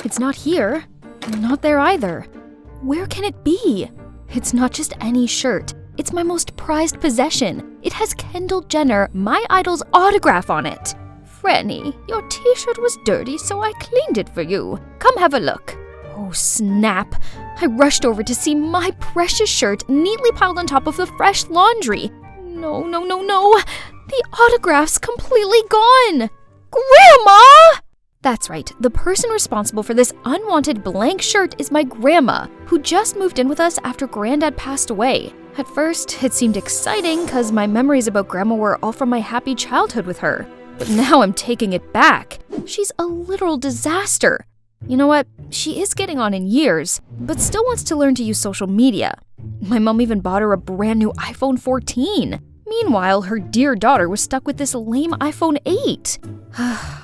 It's not here. Not there either. Where can it be? It's not just any shirt. It's my most prized possession. It has Kendall Jenner, my idol's autograph on it. Franny, your t-shirt was dirty, so I cleaned it for you. Come have a look. Oh, snap. I rushed over to see my precious shirt neatly piled on top of the fresh laundry. No. The autograph's completely gone. Grandma! That's right, the person responsible for this unwanted blank shirt is my grandma, who just moved in with us after Granddad passed away. At first, it seemed exciting because my memories about Grandma were all from my happy childhood with her. But now I'm taking it back. She's a literal disaster. You know what? She is getting on in years, but still wants to learn to use social media. My mom even bought her a brand new iPhone 14. Meanwhile, her dear daughter was stuck with this lame iPhone 8.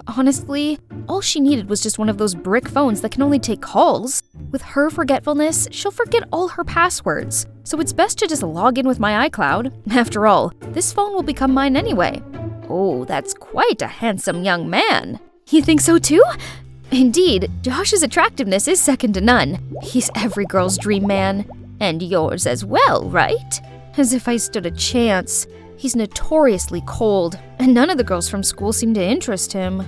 Honestly, all she needed was just one of those brick phones that can only take calls. With her forgetfulness, she'll forget all her passwords. So it's best to just log in with my iCloud. After all, this phone will become mine anyway. Oh, that's quite a handsome young man. You think so too? Indeed, Josh's attractiveness is second to none. He's every girl's dream man. And yours as well, right? As if I stood a chance. He's notoriously cold, and none of the girls from school seem to interest him.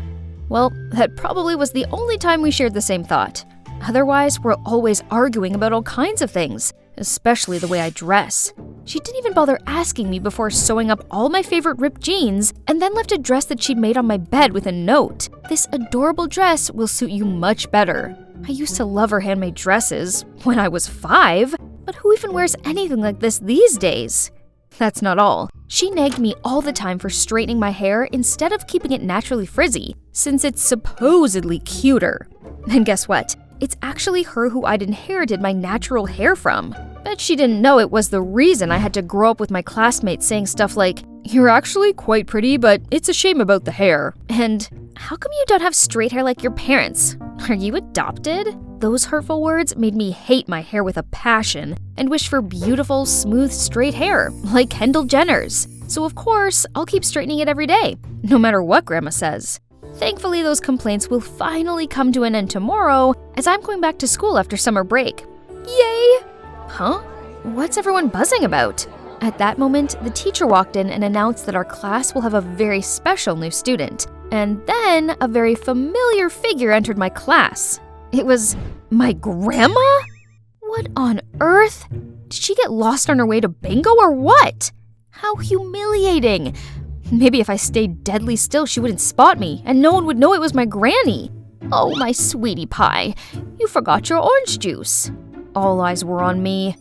Well, that probably was the only time we shared the same thought. Otherwise, we're always arguing about all kinds of things, especially the way I dress. She didn't even bother asking me before sewing up all my favorite ripped jeans, and then left a dress that she'd made on my bed with a note. This adorable dress will suit you much better. I used to love her handmade dresses when I was 5, but who even wears anything like this these days? That's not all. She nagged me all the time for straightening my hair instead of keeping it naturally frizzy, since it's supposedly cuter. And guess what? It's actually her who I'd inherited my natural hair from. Bet she didn't know it was the reason I had to grow up with my classmates saying stuff like, "You're actually quite pretty, but it's a shame about the hair." And, "How come you don't have straight hair like your parents? Are you adopted?" Those hurtful words made me hate my hair with a passion and wish for beautiful, smooth, straight hair, like Kendall Jenner's. So of course, I'll keep straightening it every day, no matter what Grandma says. Thankfully, those complaints will finally come to an end tomorrow, as I'm going back to school after summer break. Yay! Huh? What's everyone buzzing about? At that moment, the teacher walked in and announced that our class will have a very special new student. And then a very familiar figure entered my class. It was my grandma? What on earth? Did she get lost on her way to bingo or what? How humiliating. Maybe if I stayed deadly still, she wouldn't spot me, and no one would know it was my granny. Oh, my sweetie pie, you forgot your orange juice. All eyes were on me.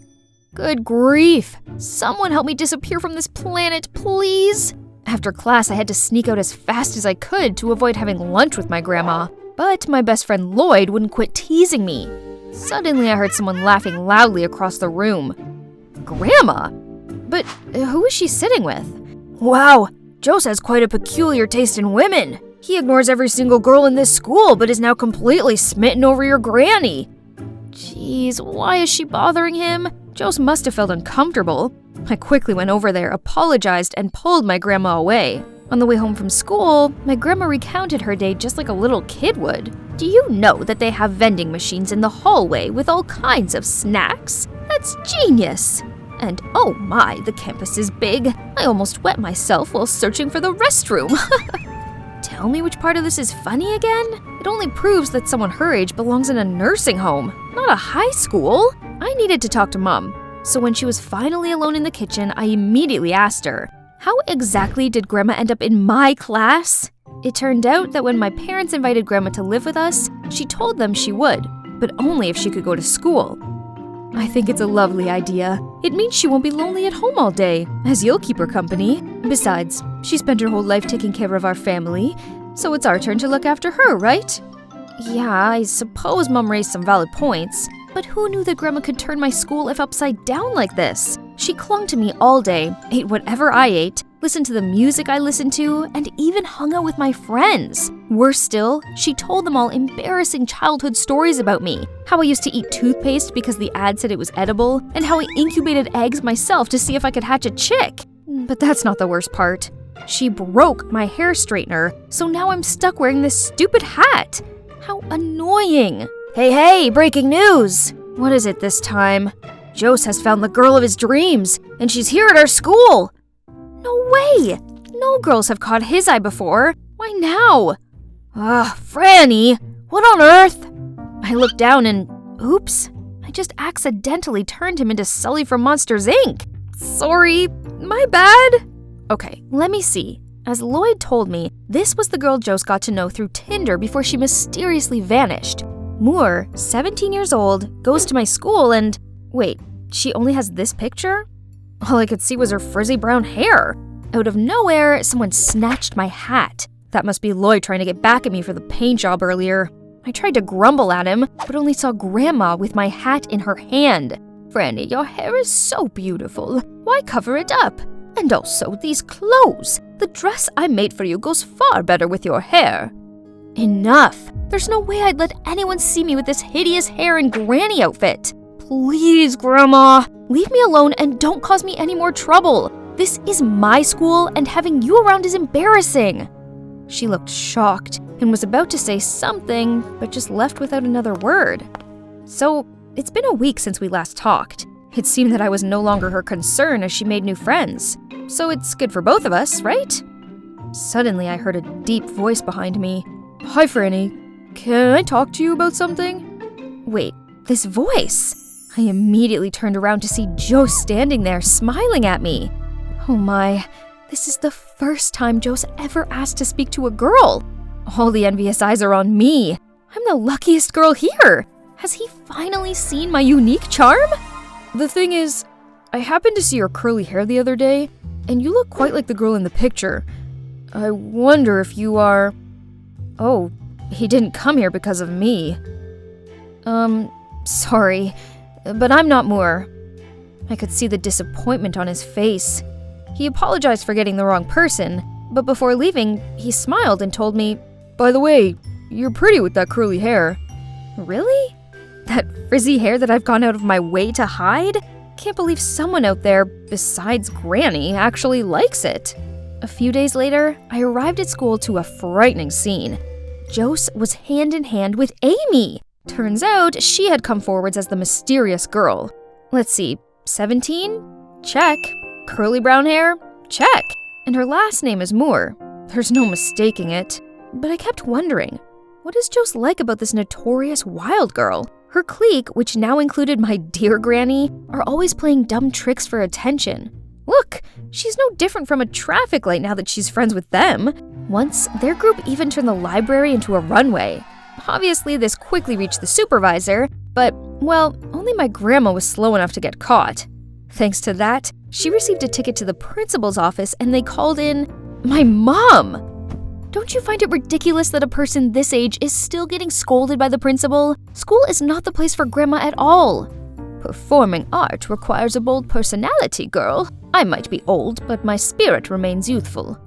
Good grief. Someone help me disappear from this planet, please. After class, I had to sneak out as fast as I could to avoid having lunch with my grandma. But my best friend Lloyd wouldn't quit teasing me. Suddenly, I heard someone laughing loudly across the room. Grandma? But who is she sitting with? Wow, Jose has quite a peculiar taste in women. He ignores every single girl in this school, but is now completely smitten over your granny. Jeez, why is she bothering him? Jose must have felt uncomfortable. I quickly went over there, apologized, and pulled my grandma away. On the way home from school, my grandma recounted her day just like a little kid would. Do you know that they have vending machines in the hallway with all kinds of snacks? That's genius! And oh my, the campus is big. I almost wet myself while searching for the restroom. Tell me which part of this is funny again? It only proves that someone her age belongs in a nursing home, not a high school. I needed to talk to Mom. So when she was finally alone in the kitchen, I immediately asked her, how exactly did Grandma end up in my class? It turned out that when my parents invited Grandma to live with us, she told them she would, but only if she could go to school. I think it's a lovely idea. It means she won't be lonely at home all day, as you'll keep her company. Besides, she spent her whole life taking care of our family, so it's our turn to look after her, right? Yeah, I suppose Mom raised some valid points, but who knew that Grandma could turn my school life upside down like this? She clung to me all day, ate whatever I ate, listened to the music I listened to, and even hung out with my friends. Worse still, she told them all embarrassing childhood stories about me. How I used to eat toothpaste because the ad said it was edible, and how I incubated eggs myself to see if I could hatch a chick. But that's not the worst part. She broke my hair straightener, so now I'm stuck wearing this stupid hat. How annoying. Hey, breaking news! What is it this time? Jose has found the girl of his dreams, and she's here at our school! No way! No girls have caught his eye before. Why now? Franny! What on earth? I looked down and, oops, I just accidentally turned him into Sully from Monsters, Inc. Sorry, my bad. Okay, let me see. As Lloyd told me, this was the girl Jose got to know through Tinder before she mysteriously vanished. Moore, 17 years old, goes to my school and… Wait, she only has this picture? All I could see was her frizzy brown hair. Out of nowhere, someone snatched my hat. That must be Lloyd trying to get back at me for the paint job earlier. I tried to grumble at him, but only saw Grandma with my hat in her hand. Franny, your hair is so beautiful. Why cover it up? And also, these clothes. The dress I made for you goes far better with your hair. Enough! There's no way I'd let anyone see me with this hideous hair and granny outfit. Please, Grandma, leave me alone and don't cause me any more trouble. This is my school and having you around is embarrassing. She looked shocked and was about to say something, but just left without another word. So, it's been a week since we last talked. It seemed that I was no longer her concern as she made new friends. So it's good for both of us, right? Suddenly, I heard a deep voice behind me. Hi, Franny. Can I talk to you about something? Wait, this voice? I immediately turned around to see Jose standing there, smiling at me. Oh my, this is the first time Jose ever asked to speak to a girl. All the envious eyes are on me. I'm the luckiest girl here. Has he finally seen my unique charm? The thing is, I happened to see your curly hair the other day, and you look quite like the girl in the picture. I wonder if you are… Oh, he didn't come here because of me. Sorry, but I'm not Moore. I could see the disappointment on his face. He apologized for getting the wrong person, but before leaving, he smiled and told me, by the way, you're pretty with that curly hair. Really? That frizzy hair that I've gone out of my way to hide? Can't believe someone out there, besides Granny, actually likes it. A few days later, I arrived at school to a frightening scene. Jose was hand in hand with Amy. Turns out she had come forwards as the mysterious girl. Let's see, 17? Check. Curly brown hair? Check. And her last name is Moore. There's no mistaking it. But I kept wondering, what is Jose like about this notorious wild girl? Her clique, which now included my dear Granny, are always playing dumb tricks for attention. Look, she's no different from a traffic light now that she's friends with them. Once, their group even turned the library into a runway. Obviously, this quickly reached the supervisor, but, well, only my grandma was slow enough to get caught. Thanks to that, she received a ticket to the principal's office and they called in my mom. Don't you find it ridiculous that a person this age is still getting scolded by the principal? School is not the place for grandma at all. Performing art requires a bold personality, girl. I might be old, but my spirit remains youthful.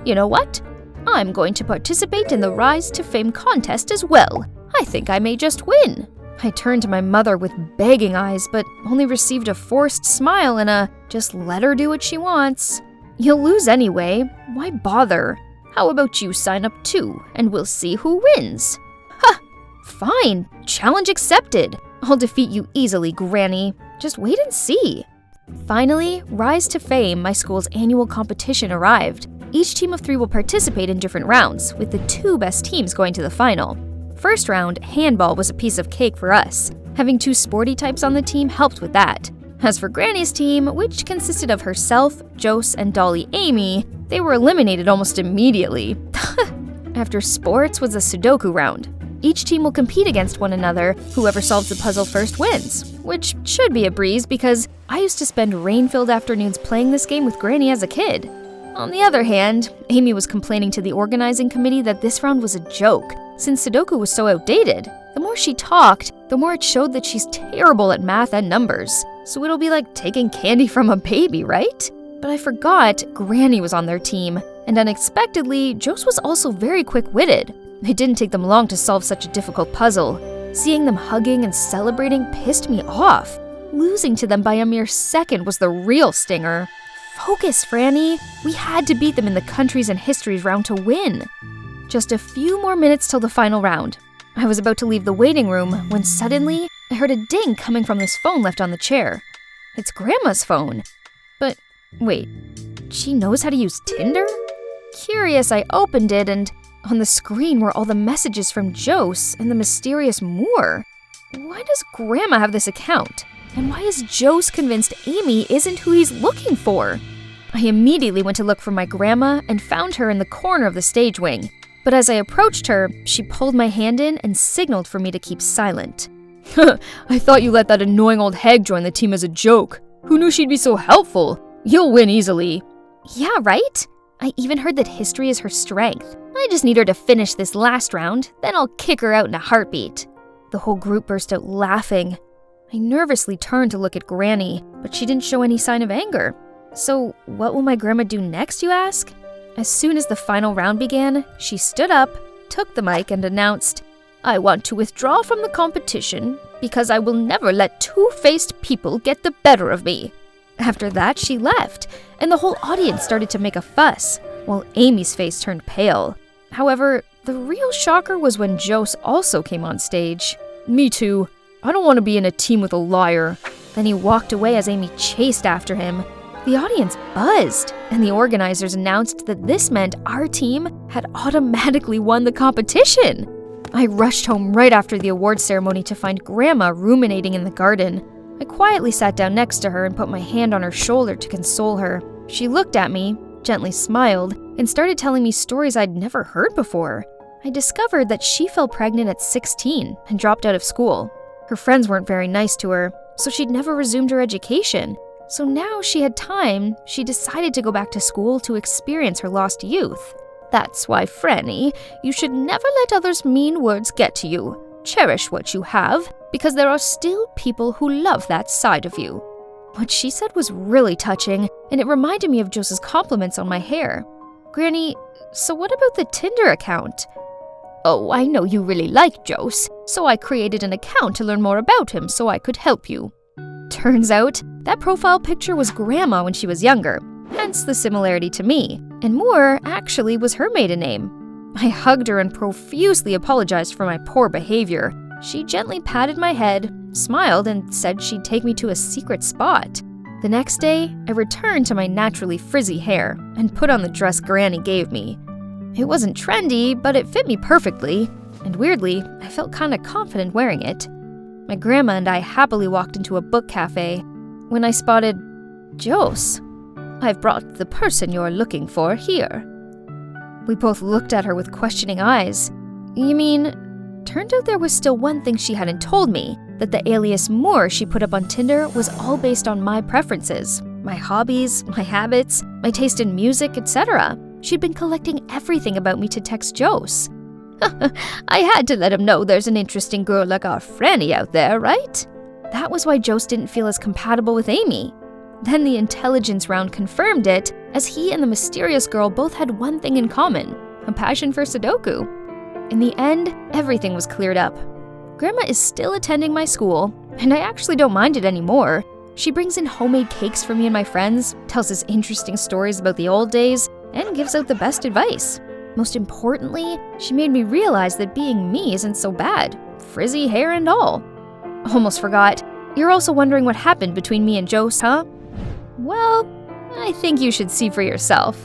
You know what? I'm going to participate in the Rise to Fame contest as well. I think I may just win. I turned to my mother with begging eyes, but only received a forced smile and a just let her do what she wants. You'll lose anyway. Why bother? How about you sign up too, and we'll see who wins? Ha! Fine. Challenge accepted. I'll defeat you easily, Granny. Just wait and see. Finally, Rise to Fame, my school's annual competition, arrived. Each team of 3 will participate in different rounds, with the 2 best teams going to the final. First round, handball was a piece of cake for us. Having 2 sporty types on the team helped with that. As for Granny's team, which consisted of herself, Jose, and Dolly Amy, they were eliminated almost immediately. After sports was a Sudoku round. Each team will compete against one another. Whoever solves the puzzle first wins, which should be a breeze because I used to spend rain-filled afternoons playing this game with Granny as a kid. On the other hand, Amy was complaining to the organizing committee that this round was a joke, since Sudoku was so outdated. The more she talked, the more it showed that she's terrible at math and numbers. So it'll be like taking candy from a baby, right? But I forgot Granny was on their team, and unexpectedly, Jose was also very quick-witted. It didn't take them long to solve such a difficult puzzle. Seeing them hugging and celebrating pissed me off. Losing to them by a mere second was the real stinger. Focus, Franny. We had to beat them in the countries and histories round to win. Just a few more minutes till the final round. I was about to leave the waiting room when suddenly I heard a ding coming from this phone left on the chair. It's Grandma's phone. But wait, she knows how to use Tinder? Curious, I opened it, and on the screen were all the messages from Jose and the mysterious Moore. Why does Grandma have this account? And why is Jose convinced Amy isn't who he's looking for? I immediately went to look for my grandma and found her in the corner of the stage wing. But as I approached her, she pulled my hand in and signaled for me to keep silent. I thought you let that annoying old hag join the team as a joke. Who knew she'd be so helpful? You'll win easily. Yeah, right? I even heard that history is her strength. I just need her to finish this last round, then I'll kick her out in a heartbeat. The whole group burst out laughing. I nervously turned to look at Granny, but she didn't show any sign of anger. So what will my grandma do next, you ask? As soon as the final round began, she stood up, took the mic, and announced, I want to withdraw from the competition because I will never let two-faced people get the better of me. After that, she left, and the whole audience started to make a fuss, while Amy's face turned pale. However, the real shocker was when Jose also came on stage. Me too. I don't want to be in a team with a liar. Then he walked away as Amy chased after him. The audience buzzed, and the organizers announced that this meant our team had automatically won the competition. I rushed home right after the award ceremony to find Grandma ruminating in the garden. I quietly sat down next to her and put my hand on her shoulder to console her. She looked at me, gently smiled, and started telling me stories I'd never heard before. I discovered that she fell pregnant at 16 and dropped out of school. Her friends weren't very nice to her, so she'd never resumed her education. So now she had time, she decided to go back to school to experience her lost youth. That's why, Franny, you should never let others' mean words get to you. Cherish what you have, because there are still people who love that side of you. What she said was really touching, and it reminded me of Jose's compliments on my hair. Granny, so what about the Tinder account? Oh, I know you really like Jose, so I created an account to learn more about him so I could help you. Turns out, that profile picture was Grandma when she was younger, hence the similarity to me, and Moore actually was her maiden name. I hugged her and profusely apologized for my poor behavior. She gently patted my head, smiled, and said she'd take me to a secret spot. The next day, I returned to my naturally frizzy hair and put on the dress Granny gave me. It wasn't trendy, but it fit me perfectly, and weirdly, I felt kinda confident wearing it. My grandma and I happily walked into a book cafe when I spotted Jose. I've brought the person you're looking for here. We both looked at her with questioning eyes. You mean? Turned out there was still one thing she hadn't told me, that the alias Moore she put up on Tinder was all based on my preferences, my hobbies, my habits, my taste in music, etc. She'd been collecting everything about me to text Jose. I had to let him know there's an interesting girl like our Franny out there, right? That was why Jose didn't feel as compatible with Amy. Then the intelligence round confirmed it, as he and the mysterious girl both had one thing in common, a passion for Sudoku. In the end, everything was cleared up. Grandma is still attending my school, and I actually don't mind it anymore. She brings in homemade cakes for me and my friends, tells us interesting stories about the old days, and gives out the best advice. Most importantly, she made me realize that being me isn't so bad, frizzy hair and all. Almost forgot. You're also wondering what happened between me and Jose, huh? Well, I think you should see for yourself.